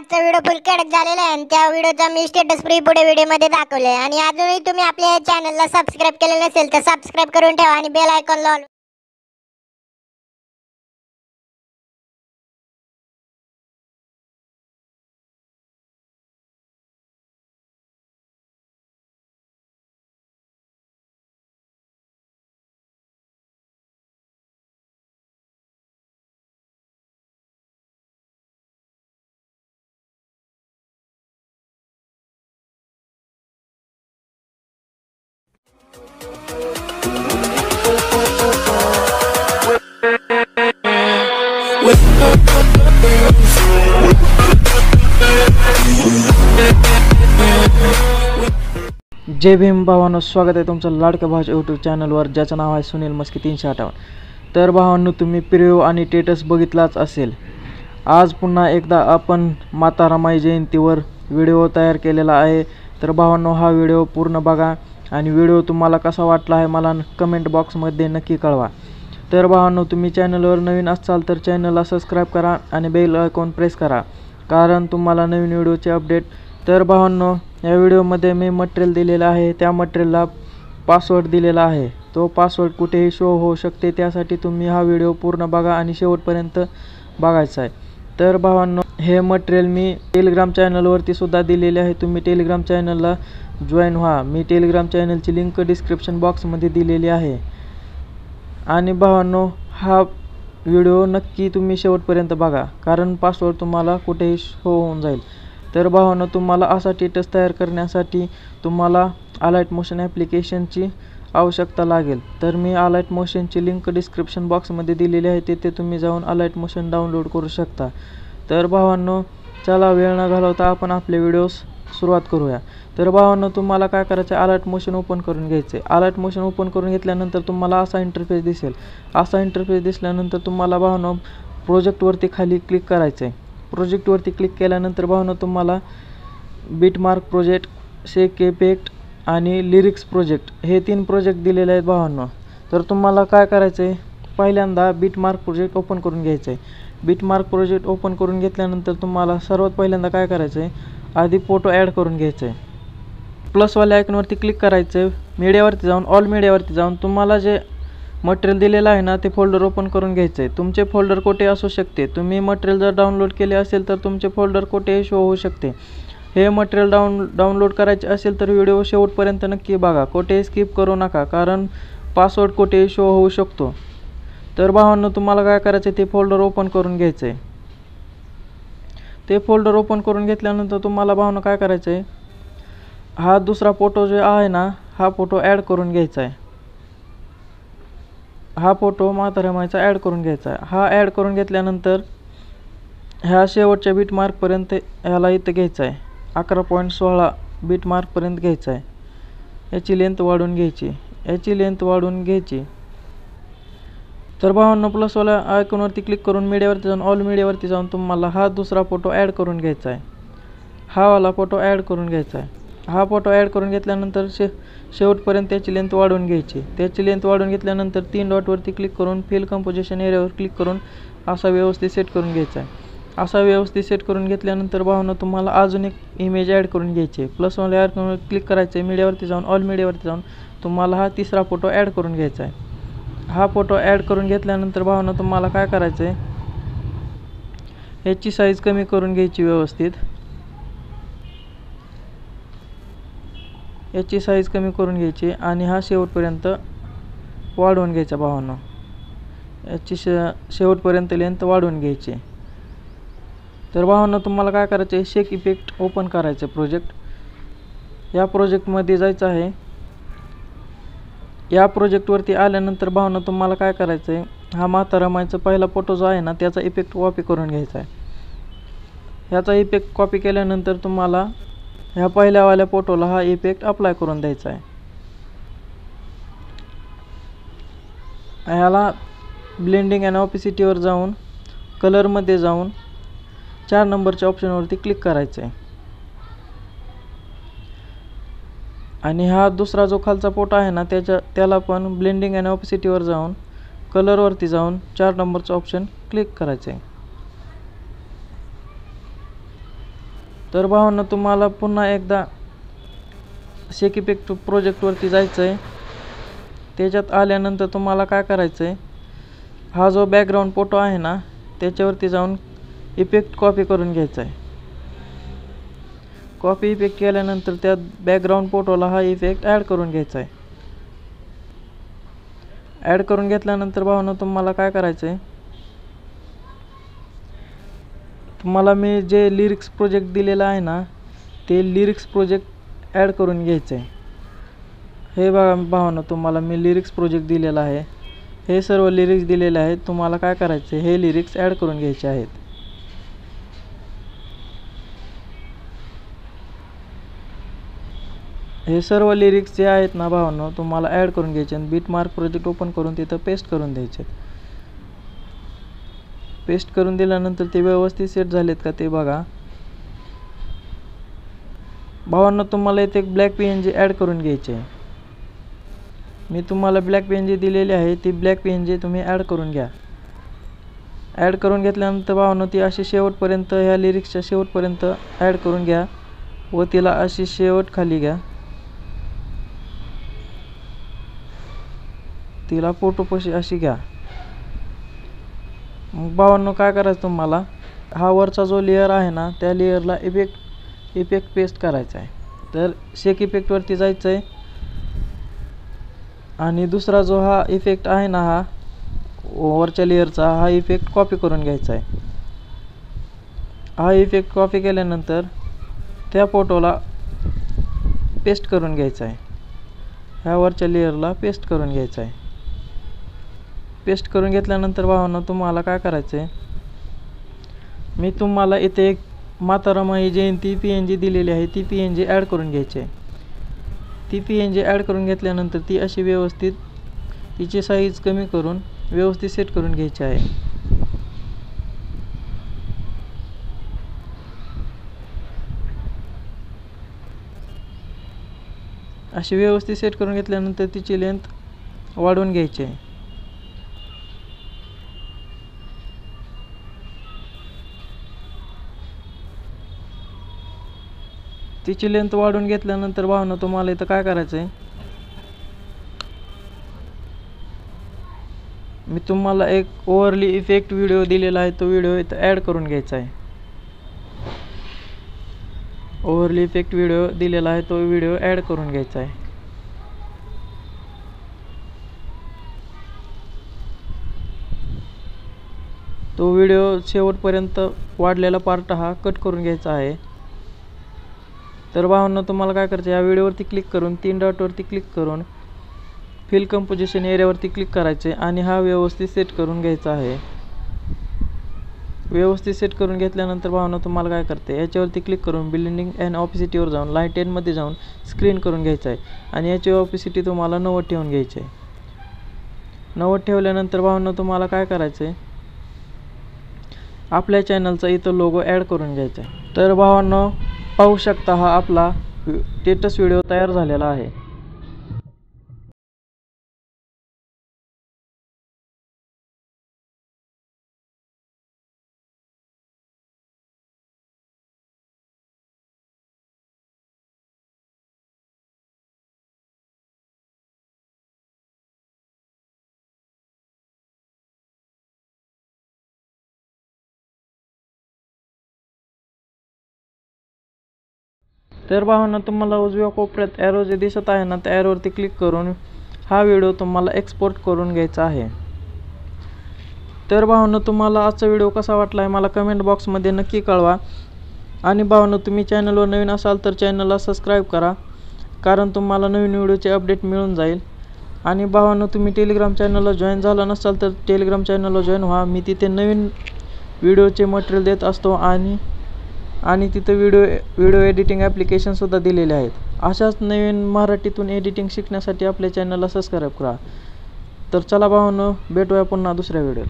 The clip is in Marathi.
आजचा व्हिडिओ फुल कॅडक झालेला आहे आणि त्या व्हिडिओचा मी स्टेटस फ्री पुढे व्हिडिओमध्ये दाखवले आणि अजूनही तुम्ही आपल्या चॅनलला सबस्क्राइब केले नसेल तर सबस्क्राइब करून ठेवा आणि बेल आयकॉन ऑल जय भीम भावांनो, स्वागत आहे तुमचं लाडक्या भाषा यूट्यूब चॅनलवर, ज्याचं नाव आहे सुनील मस्के 358. तर भावांनो, तुम्ही प्रिव्ह्यू आणि स्टेटस बघितलाच असेल. आज पुन्हा एकदा आपण माता रमाई जयंतीवर व्हिडिओ तयार केलेला आहे. तर भावांनो, हा व्हिडिओ पूर्ण बघा आणि व्हिडिओ तुम्हाला कसा वाटला आहे मला कमेंट बॉक्समध्ये नक्की कळवा. तर भावांनो, तुम्ही चॅनलवर नवीन असाल तर चॅनलला सबस्क्राईब करा आणि बेल आयकॉन प्रेस करा, कारण तुम्हाला नवीन व्हिडिओचे अपडेट. तर भावांनो, या व्हिडिओमध्ये मी मटेरियल दिलेलं आहे, त्या मटेरियलला पासवर्ड दिलेला आहे. तो पासवर्ड कुठेही शो होऊ शकते, त्यासाठी तुम्ही हा व्हिडिओ पूर्ण बघा आणि शेवटपर्यंत बघायचा आहे. तर भावांनो, हे मटेरियल मी टेलिग्राम चॅनलवरती सुद्धा दिलेले आहे. तुम्ही टेलिग्राम चॅनलला जॉईन व्हा. मी टेलिग्राम चॅनलची लिंक डिस्क्रिप्शन बॉक्समध्ये दिलेली आहे. आणि भावांनो, हा व्हिडिओ नक्की तुम्ही शेवटपर्यंत बघा, कारण पासवर्ड तुम्हाला कुठेही शो होऊन जाईल. तर भावांनो, तुम्हाला असा स्टेटस तयार करण्यासाठी तुम्हाला अलाइट मोशन ॲप्लिकेशनची आवश्यकता लागेल. तर मी अलाइट मोशनची लिंक डिस्क्रिप्शन बॉक्समध्ये दिलेली आहे, तिथे तुम्ही जाऊन अलाइट मोशन डाउनलोड करू शकता. तर भावांनो, चला वेळ न घालवता आपण आपले व्हिडिओस सुरुवात करूया. तर भावांनो, तुम्हाला काय करायचं आहे, अलाइट मोशन ओपन करून घ्यायचं आहे. अलाइट मोशन ओपन करून घेतल्यानंतर तुम्हाला असा इंटरफेस दिसेल. असा इंटरफेस दिसल्यानंतर तुम्हाला भावांनो प्रोजेक्टवरती खाली क्लिक करायचं आहे. प्रोजेक्टवरती क्लिक केल्यानंतर भावांनो, तुम्हाला बीटमार्क प्रोजेक्ट, शेक इफेक्ट आणि लिरिक्स प्रोजेक्ट हे 3 प्रोजेक्ट दिलेले आहेत भावांनो. तर तुम्हाला काय करायचं आहे, पहिल्यांदा बीटमार्क प्रोजेक्ट ओपन करून घ्यायचं आहे. बीटमार्क प्रोजेक्ट ओपन करून घेतल्यानंतर तुम्हाला सर्वात पहिल्यांदा काय करायचं आहे, आधी फोटो ॲड करून घ्यायचं आहे. प्लसवाल्या आयकॉनवरती क्लिक करायचं आहे. मीडियावरती जाऊन ऑल मीडियावरती जाऊन तुम्हाला जे मटेरियल दिलेलं आहे ना, ते फोल्डर ओपन करून घ्यायचं आहे. तुमचे फोल्डर कोठे असू शकते, तुम्ही मटेरियल जर डाउनलोड केले असेल तर तुमचे फोल्डर कोठेही शो होऊ शकते. हे मटेरियल डाउनलोड करायचे असेल तर व्हिडिओ शेवटपर्यंत नक्की बघा, कोठेही स्किप करू नका, कारण पासवर्ड कोठेही शो होऊ शकतो. तर भावांनो, तुम्हाला काय करायचं आहे, ते फोल्डर ओपन करून घ्यायचं आहे. ते फोल्डर ओपन करून घेतल्यानंतर तुम्हाला भावांनो काय करायचं आहे, हा दुसरा फोटो जो आहे ना, हा फोटो ॲड करून घ्यायचा आहे. हा फोटो माता रमाईचा ॲड करून घ्यायचा आहे. हा ॲड करून घेतल्यानंतर ह्या शेवटच्या बीटमार्कपर्यंत ह्याला इथं घ्यायचा आहे. 11.16 बीटमार्कपर्यंत घ्यायचा आहे. याची लेंथ वाढवून घ्यायची. तर भावांनो, प्लसवाल्या आयकॉनवरती क्लिक करून मीडियावरती जाऊन ऑल मीडियावरती जाऊन तुम्हाला हा दुसरा फोटो ॲड करून घ्यायचा आहे. हा वाला फोटो ॲड करून घ्यायचा आहे. हा फोटो ॲड करून घेतल्यानंतर शेवटपर्यंत त्याची लेंथ वाढवून घ्यायची. त्याची लेंथ वाढवून घेतल्यानंतर 3 डॉटवरती क्लिक करून फिल कंपोजिशन एरियावर क्लिक करून असा व्यवस्थित सेट करून घ्यायचा आहे. असा व्यवस्थित सेट करून घेतल्यानंतर भावांनो, तुम्हाला अजून एक इमेज ॲड करून घ्यायची आहे. प्लसवाल्या आयकॉनवर क्लिक करायचं आहे. मीडियावरती जाऊन ऑल मीडियावरती जाऊन तुम्हाला हा तिसरा फोटो ॲड करून घ्यायचा आहे. हा फोटो ॲड करून घेतल्यानंतर भावांनो, तुम्हाला काय करायचं आहे, ह्याची साईज कमी करून घ्यायची व्यवस्थित. याची साईज कमी करून घ्यायची आणि हा शेवटपर्यंत वाढवून घ्यायचा भावांनो. याची शेवटपर्यंत लेंथ वाढवून घ्यायची. तर भावांनो, तुम्हाला काय करायचं आहे, शेक इफेक्ट ओपन करायचं प्रोजेक्ट. या प्रोजेक्टमध्ये जायचं आहे. या प्रोजेक्टवरती आल्यानंतर भावांनो, तुम्हाला काय करायचं आहे, हा माता रमाईचा पहिला फोटो जो आहे ना, त्याचा इफेक्ट कॉपी करून घ्यायचा आहे. ह्याचा इफेक्ट कॉपी केल्यानंतर तुम्हाला ह्या पहिल्यावाल्या फोटोला हा इफेक्ट अप्लाय करून द्यायचा आहे. ह्याला ब्लेंडिंग अँड ऑपेसिटीवर जाऊन कलरमध्ये जाऊन 4 नंबरच्या ऑप्शनवरती क्लिक करायचं आहे. आणि हा दुसरा जो खालचा फोटो आहे ना, त्याला पण ब्लेंडिंग अँड ऑपेसिटीवर जाऊन कलरवरती जाऊन 4 नंबरचं ऑप्शन क्लिक करायचं आहे. तर भावांनो, तुम्हाला पुन्हा एकदा शेक इफेक्ट प्रोजेक्टवरती जायचं आहे. त्याच्यात आल्यानंतर तुम्हाला काय करायचं आहे, हा जो बॅकग्राऊंड फोटो आहे ना त्याच्यावरती जाऊन इफेक्ट कॉपी करून घ्यायचा आहे. कॉपी इफेक्ट केल्यानंतर त्या बॅकग्राऊंड फोटोला हा इफेक्ट ॲड करून घ्यायचा आहे. ॲड करून घेतल्यानंतर भावांनो, तुम्हाला काय करायचं आहे, तुम्हाला मी जे लिरिक्स प्रोजेक्ट दिलेला आहे ना ते लिरिक्स प्रोजेक्ट ॲड करून घ्यायचं आहे. हे बघा भावांनो, तुम्हाला मी लिरिक्स प्रोजेक्ट दिलेला आहे. हे सर्व लिरिक्स दिलेले आहेत. तुम्हाला काय करायचं आहे, हे लिरिक्स ॲड करून घ्यायचे आहेत. हे सर्व लिरिक्स जे आहेत ना भावांनो, तुम्हाला ॲड करून घ्यायचे आणि बीट मार्क प्रोजेक्ट ओपन करून तिथं पेस्ट करून द्यायचे. पेस्ट करून दिल्यानंतर ते व्यवस्थित सेट झालेत का ते बघा. भावांनो, तुम्हाला इथे एक ब्लॅक PNG ॲड करून घ्यायचे आहे. मी तुम्हाला ब्लॅक PNG दिलेली आहे, ती ब्लॅक PNG तुम्ही ॲड करून घ्या. ॲड करून घेतल्यानंतर भावांनो, ती अशी शेवटपर्यंत ह्या लिरिक्सच्या शेवटपर्यंत ॲड करून घ्या व तिला अशी शेवट खाली घ्या. तिला फोटोपाशी अशी घ्या. मग भावांनो, काय करायचं, तुम्हाला हा वरचा जो लेअर आहे ना त्या लेअरला इफेक्ट पेस्ट करायचा आहे. तर शेक इफेक्टवरती जायचं आहे आणि दुसरा जो हा इफेक्ट आहे ना हा वरच्या लेअरचा, हा इफेक्ट कॉपी करून घ्यायचा आहे. हा इफेक्ट कॉपी केल्यानंतर त्या फोटोला पेस्ट करून घ्यायचा आहे. ह्या वरच्या लेअरला पेस्ट करून घ्यायचा आहे. पेस्ट करून घेतल्यानंतर भावांनो, तुम्हाला काय करायचं आहे, मी तुम्हाला इथे एक माता रमाई जयंती PNG दिलेली आहे, ती PNG ॲड करून घ्यायची आहे. ती PNG ॲड करून घेतल्यानंतर ती अशी व्यवस्थित तिची साईज कमी करून व्यवस्थित सेट करून घ्यायची आहे. अशी व्यवस्थित सेट करून घेतल्यानंतर तिची लेंथ वाढवून घ्यायची आहे. तिची लेंथ वाढवून घेतल्यानंतर भावांनो, तुम्हाला इथं काय करायचं आहे, मी तुम्हाला एक ओव्हरली इफेक्ट व्हिडिओ दिलेला आहे, तो व्हिडिओ इथं ॲड करून घ्यायचा आहे. ओव्हरली इफेक्ट व्हिडिओ दिलेला आहे, तो व्हिडिओ ॲड करून घ्यायचा आहे. तो व्हिडिओ शेवटपर्यंत वाढलेला पार्ट हा कट करून घ्यायचा आहे. तर भावांनो, तुम्हाला काय करायचं, या व्हिडिओवरती क्लिक करून 3 डॉटवरती क्लिक करून फिल कंपोजिशन एरियावरती क्लिक करायचे आणि हा व्यवस्थित सेट करून घ्यायचा आहे. व्यवस्थित सेट करून घेतल्यानंतर भावांनो, तुम्हाला काय करते, याच्यावरती क्लिक करून ब्लेंडिंग अँड ऑपेसिटीवर जाऊन लाईन 10 मध्ये जाऊन स्क्रीन करून घ्यायचा आहे आणि याची ऑपेसिटी तुम्हाला 90 ठेवून घ्यायची आहे. 90 ठेवल्यानंतर भावांनो, तुम्हाला काय करायचं आहे, आपल्या चॅनलचा इथं लोगो ॲड करून घ्यायचा आहे. तर भावांनो, पाहू शकता, हा आपला स्टेटस व्हिडिओ तयार झालेला आहे. तर भावांनो, तुम्हाला उजव्या कोपऱ्यात ॲरो जे दिसत आहे ना, त्या ॲरोवरती क्लिक करून हा व्हिडिओ तुम्हाला एक्सपोर्ट करून घ्यायचा आहे. तर भावांनो, तुम्हाला आजचा व्हिडिओ कसा वाटला आहे मला कमेंट बॉक्समध्ये नक्की कळवा. आणि भावांनो, तुम्ही चॅनलवर नवीन असाल तर चॅनलला सबस्क्राईब करा, कारण तुम्हाला नवीन व्हिडिओचे अपडेट मिळून जाईल. आणि भावांनो, तुम्ही टेलिग्राम चॅनलला जॉईन झाला नसाल तर टेलिग्राम चॅनलला जॉईन व्हा. मी तिथे नवीन व्हिडिओचे मटेरियल देत असतो आणि तिथे व्हिडिओ एडिटिंग ॲप्लिकेशनसुद्धा दिलेले आहेत. अशाच नवीन मराठीतून एडिटिंग शिकण्यासाठी आपल्या चॅनलला सबस्क्राईब करा. तर चला भावांनो, भेटूया पुन्हा दुसऱ्या व्हिडिओत.